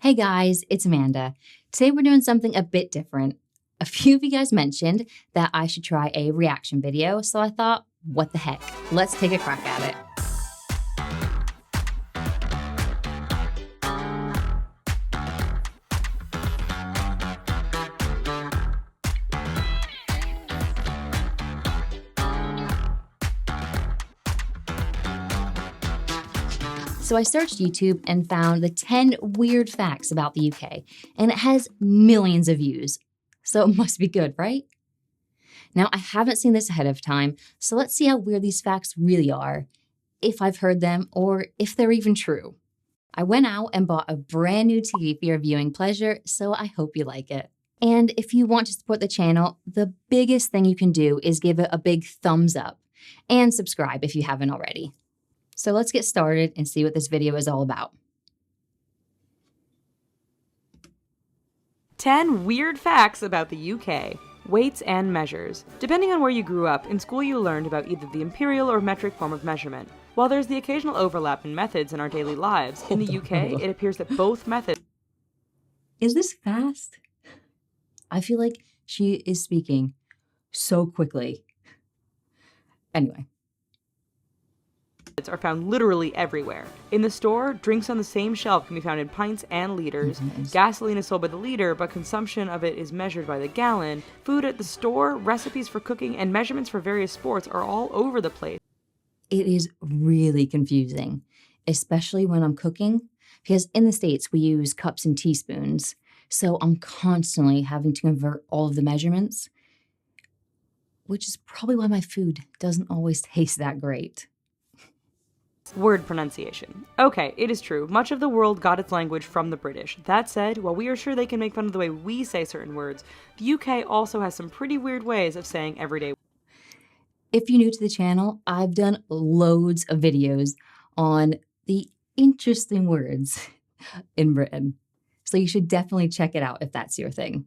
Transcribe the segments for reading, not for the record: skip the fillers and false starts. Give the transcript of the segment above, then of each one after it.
Hey guys, it's Amanda. Today we're doing something a bit different. A few of you guys mentioned that I should try a reaction video, so I thought, what the heck? Let's take a crack at it. So I searched YouTube and found the 10 weird facts about the UK, and it has millions of views. So it must be good, right? Now, I haven't seen this ahead of time, so let's see how weird these facts really are, if I've heard them, or if they're even true. I went out and bought a brand new TV for your viewing pleasure, so I hope you like it. And if you want to support the channel, the biggest thing you can do is give it a big thumbs up, and subscribe if you haven't already. So let's get started and see what this video is all about. 10 weird facts about the UK. Weights and measures. Depending on where you grew up, in school you learned about either the imperial or metric form of measurement. While there's the occasional overlap in methods in our daily lives, in the UK it appears that both methods... Is this fast? I feel like she is speaking so quickly. Anyway. are found literally everywhere. In the store, drinks on the same shelf can be found in pints and liters. Gasoline is sold by the liter, but consumption of it is measured by the gallon. Food at the store, recipes for cooking, and measurements for various sports are all over the place. It is really confusing, especially when I'm cooking, because in the States we use cups and teaspoons, so I'm constantly having to convert all of the measurements, which is probably why my food doesn't always taste that great. Word pronunciation. Okay, it is true. Much of the world got its language from the British. That said, while we are sure they can make fun of the way we say certain words, the UK also has some pretty weird ways of saying everyday. If you're new to the channel, I've done loads of videos on the interesting words in Britain. So you should definitely check it out if that's your thing.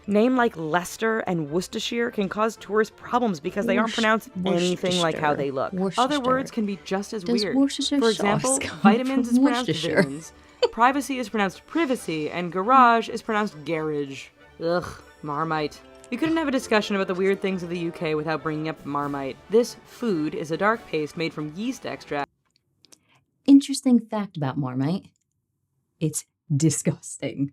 Name like Leicester and Worcestershire can cause tourist problems because they aren't pronounced anything like how they look. Other words can be just as weird. For example, vitamins is pronounced vitamins, privacy is pronounced privacy, and garage is pronounced garage. Ugh, Marmite. We couldn't have a discussion about the weird things of the UK without bringing up Marmite. This food is a dark paste made from yeast extract. Interesting fact about Marmite. It's disgusting.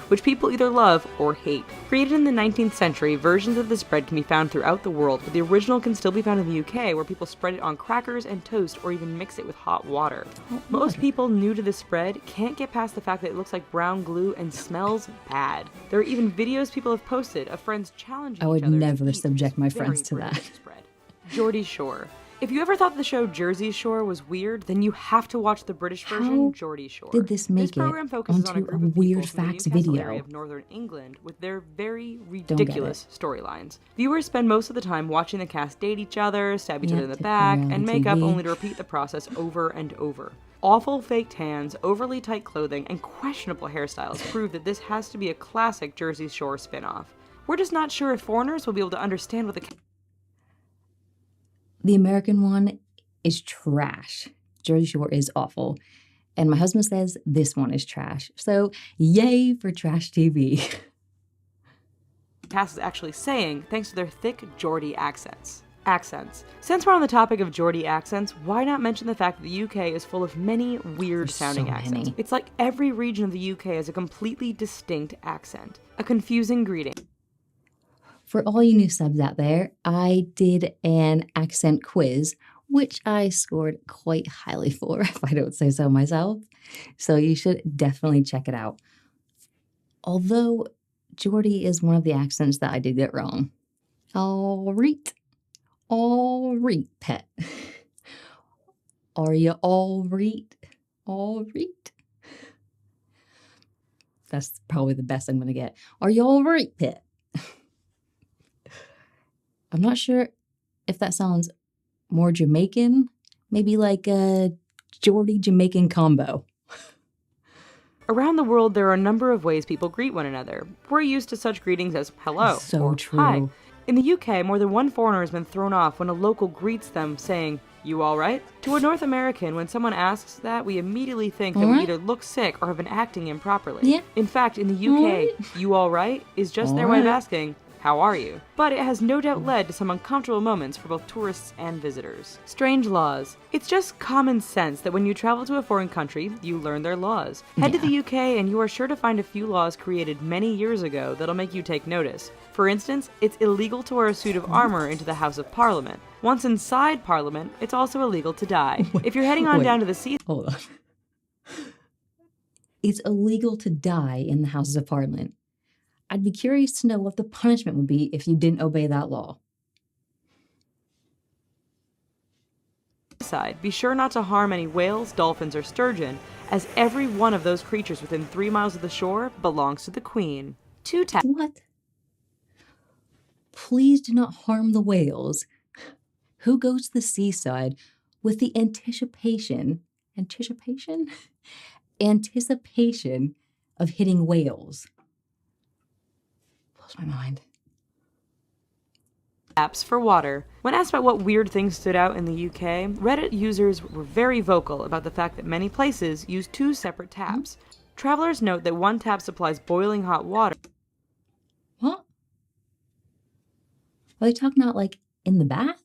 Which people either love or hate. Created in the 19th century, versions of this bread can be found throughout the world, but the original can still be found in the UK, where people spread it on crackers and toast or even mix it with hot water. Most people new to this spread can't get past the fact that it looks like brown glue and smells bad. There are even videos people have posted of friends challenging each other. I would never subject my friends to that. Geordie Shore. If you ever thought the show Jersey Shore was weird, then you have to watch the British version, Geordie Shore. Did this make program it focuses on a onto group a of weird people from the facts Newcastle video? area of northern England with their very ridiculous storylines. Viewers spend most of the time watching the cast date each other, stab each other in the back, and make up only to repeat the process over and over. Awful fake tans, overly tight clothing, and questionable hairstyles prove that this has to be a classic Jersey Shore spin-off. We're just not sure if foreigners will be able to understand what The American one is trash. Jersey Shore is awful. And my husband says this one is trash. So yay for trash TV. cast is actually saying, thanks to their thick Geordie accents. Since we're on the topic of Geordie accents, why not mention the fact that the UK is full of many weird sounding accents? It's like every region of the UK has a completely distinct accent. A confusing greeting. For all you new subs out there, I did an accent quiz, which I scored quite highly for, if I don't say so myself. So you should definitely check it out. Although Geordie is one of the accents that I did get wrong. All right, pet. Are you all right? All right. That's probably the best I'm going to get. Are you all right, pet? I'm not sure if that sounds more Jamaican, maybe like a Geordie Jamaican combo. Around the world, there are a number of ways people greet one another. We're used to such greetings as hello or true. hi. In the UK, more than one foreigner has been thrown off when a local greets them saying, You all right? To a North American, when someone asks that, we immediately think that we either look sick or have been acting improperly. Yeah. In fact, in the UK, you all right is just their way of asking, how are you? But it has no doubt led to some uncomfortable moments for both tourists and visitors. Strange laws. It's just common sense that when you travel to a foreign country, you learn their laws. Head to the UK and you are sure to find a few laws created many years ago that'll make you take notice. For instance, it's illegal to wear a suit of armor into the House of Parliament. Once inside Parliament, it's also illegal to die. If you're heading on down to the sea... Hold on. It's illegal to die in the Houses of Parliament. I'd be curious to know what the punishment would be if you didn't obey that law. Be sure not to harm any whales, dolphins, or sturgeon, as every one of those creatures within 3 miles of the shore belongs to the Queen. What? Please do not harm the whales. Who goes to the seaside with the anticipation of hitting whales? Blows my mind. Taps for water. When asked about what weird things stood out in the UK, Reddit users were very vocal about the fact that many places use 2 separate taps. Travelers note that one tap supplies boiling hot water. What? Are they talking about, like, in the bath?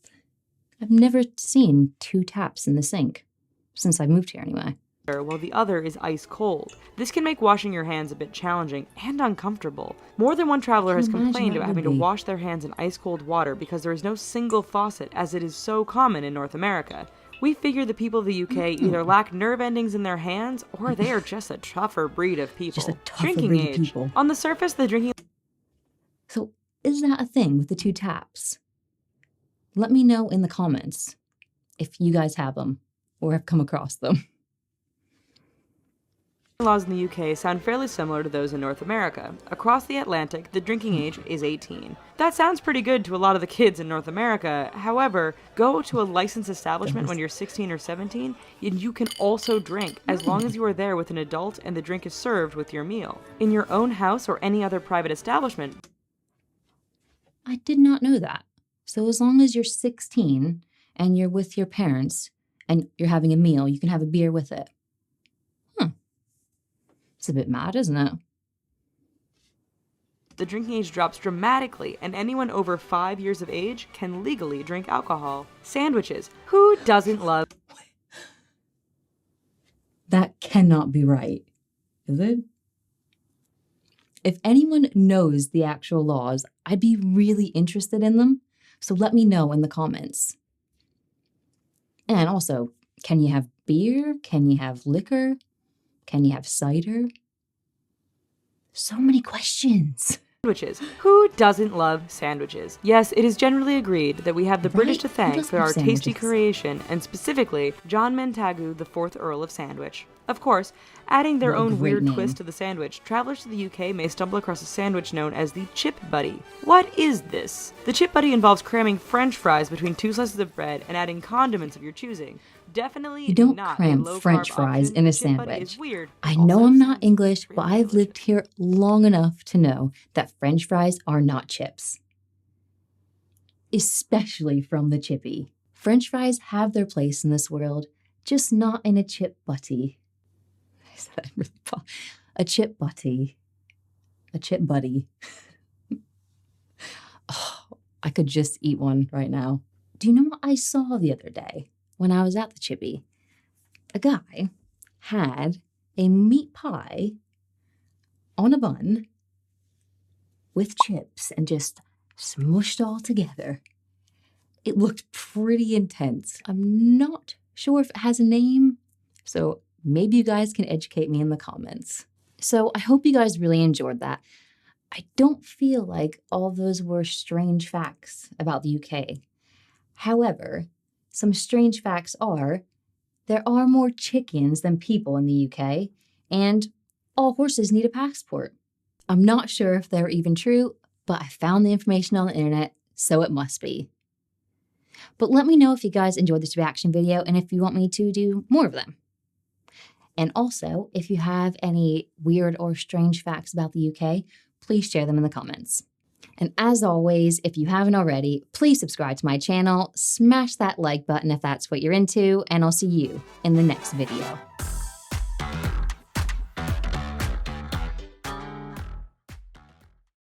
I've never seen 2 taps in the sink, since I moved here anyway. While the other is ice cold. This can make washing your hands a bit challenging and uncomfortable. More than one traveler has complained about having to wash their hands in ice cold water because there is no single faucet, as it is so common in North America. We figure the people of the UK either lack nerve endings in their hands, or they are just a tougher breed of people. Just a tougher breed of people. On the surface, the drinking... So, is that a thing with the 2 taps? Let me know in the comments if you guys have them or have come across them. Laws in the UK sound fairly similar to those in North America. Across the Atlantic, the drinking age is 18. That sounds pretty good to a lot of the kids in North America. However, go to a licensed establishment when you're 16 or 17, and you can also drink, as long as you are there with an adult and the drink is served with your meal. In your own house or any other private establishment. I did not know that. So as long as you're 16 and you're with your parents and you're having a meal, you can have a beer with it. It's a bit mad, isn't it? The drinking age drops dramatically, and anyone over 5 years of age can legally drink alcohol. Sandwiches. Who doesn't love... That cannot be right, is it? If anyone knows the actual laws, I'd be really interested in them, so let me know in the comments. And also, can you have beer? Can you have liquor? Can you have cider? So many questions. Sandwiches. Who doesn't love sandwiches? Yes, it is generally agreed that we have the British to thank for our tasty creation, and specifically John Montagu, the 4th Earl of Sandwich. Of course, adding their own weird twist to the sandwich, travelers to the UK may stumble across a sandwich known as the Chip Buddy. What is this? The Chip Buddy involves cramming French fries between 2 slices of bread and adding condiments of your choosing. Definitely you don't cram French fries in a sandwich. I know I'm not English, but I've lived here long enough to know that French fries are not chips. Especially from the chippy. French fries have their place in this world, just not in a chip butty. A chip butty. A chip buddy. Oh, I could just eat one right now. Do you know what I saw the other day when I was at the chippy? A guy had a meat pie on a bun with chips and just smushed all together. It looked pretty intense. I'm not sure if it has a name, so maybe you guys can educate me in the comments. So I hope you guys really enjoyed that. I don't feel like all those were strange facts about the UK. However, some strange facts are, there are more chickens than people in the UK, and all horses need a passport. I'm not sure if they're even true, but I found the information on the internet, so it must be. But let me know if you guys enjoyed this reaction video and if you want me to do more of them. And also, if you have any weird or strange facts about the UK, please share them in the comments. And as always, if you haven't already, please subscribe to my channel, smash that like button if that's what you're into, and I'll see you in the next video.